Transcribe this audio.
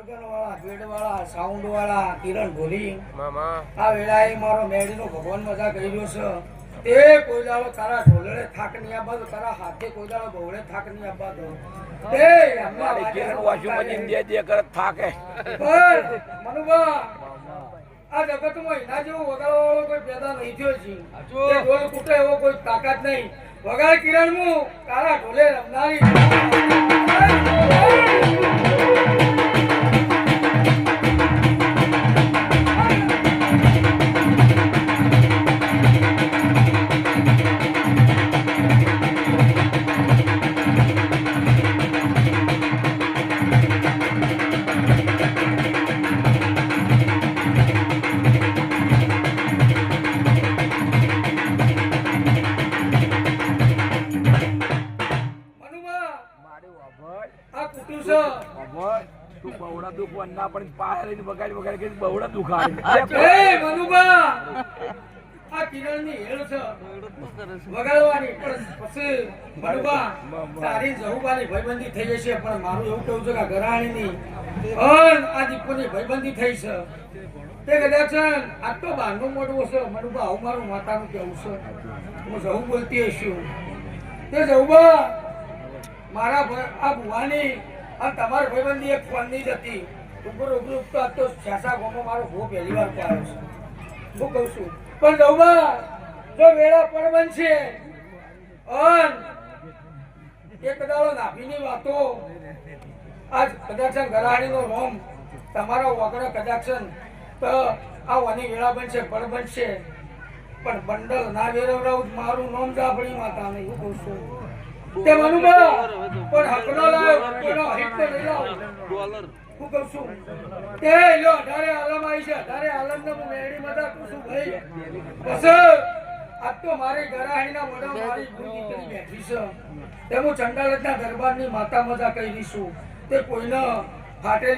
વાળા સાઉન્ડ વાળા કિરણ ભોલી આ વેળાએ મારો મેળીનો ભગવાન મજા કર્યો છે તે કોઈ દાડો તારા ઢોલડે થાક નહીં આપવા દો, તારા હાથે કોઈ દાડો બહુડે થાક નહીં આપવા દો. તે મારે કિરણ વાસુ મજીન દે કરે થાકે પણ મનુભા આ જગતમાં એના જેવો વગાડવા વાળો કોઈ પેદા નહીં થયો છે. તે ઢોલ કૂટે એવો કોઈ તાકાત નહીં. વગાડ કિરણ હું તારા ઢોલે રમનારી તું બહુડા દુખવા ના પણ પાર લઈને બગાડી કે બહુડા દુખાડે. મનુભા આ કિરણની હેળ છે વગાડવાની પણ પછી મનુભા તારી જહુબાની ભાઈબંધી થઈ જશે. પણ મારું એવું કેવું છે કે ગરાણીની અન આ દીપોની ભાઈબંધી થઈ છે તે કદાચ આ તો બહારનું મોટું છે. મનુભા આવું મારું માતાનું કેવું છે. હું જહુ બોલતી હશું તે જહુબા મારા આ ભુવાની આ તમારી ભાઈબંધી એક ફોનની જ હતી. ઉપર ઉગલું તો આ તો છાસા ગોમો મારો ભૂ પહેલી વાર પાડ્યો છે. હું કહું છું પણ જહુબા જો વેળા પણ બનશે અન એક દાડો નાભીની વાતો આજ કદાચ ગરાણીનો રોમ તમારો વગડો કદાચ તો આ વાની વેળા બનશે પણ બનશે પણ બંડલ ના વેરવરાવું મારું નામ જાપડી માતા નહીં. હું કહું છું તે મનુભા પણ હકનો લાવ કોનો હિત નહીં લાવ. હું કહું છું તે લો 18 આલમ આવી છે. 18 આલમ ને હું મેળી મદા કહું છું ભાઈ બસ આજ તો મારી ગરાણીના મોઢા મારી ભૂલી કરી બેઠી છે. તે હું ચંડાલતના દરબારની માતા મજા કહી દઈશું તે કોઈને ફાટે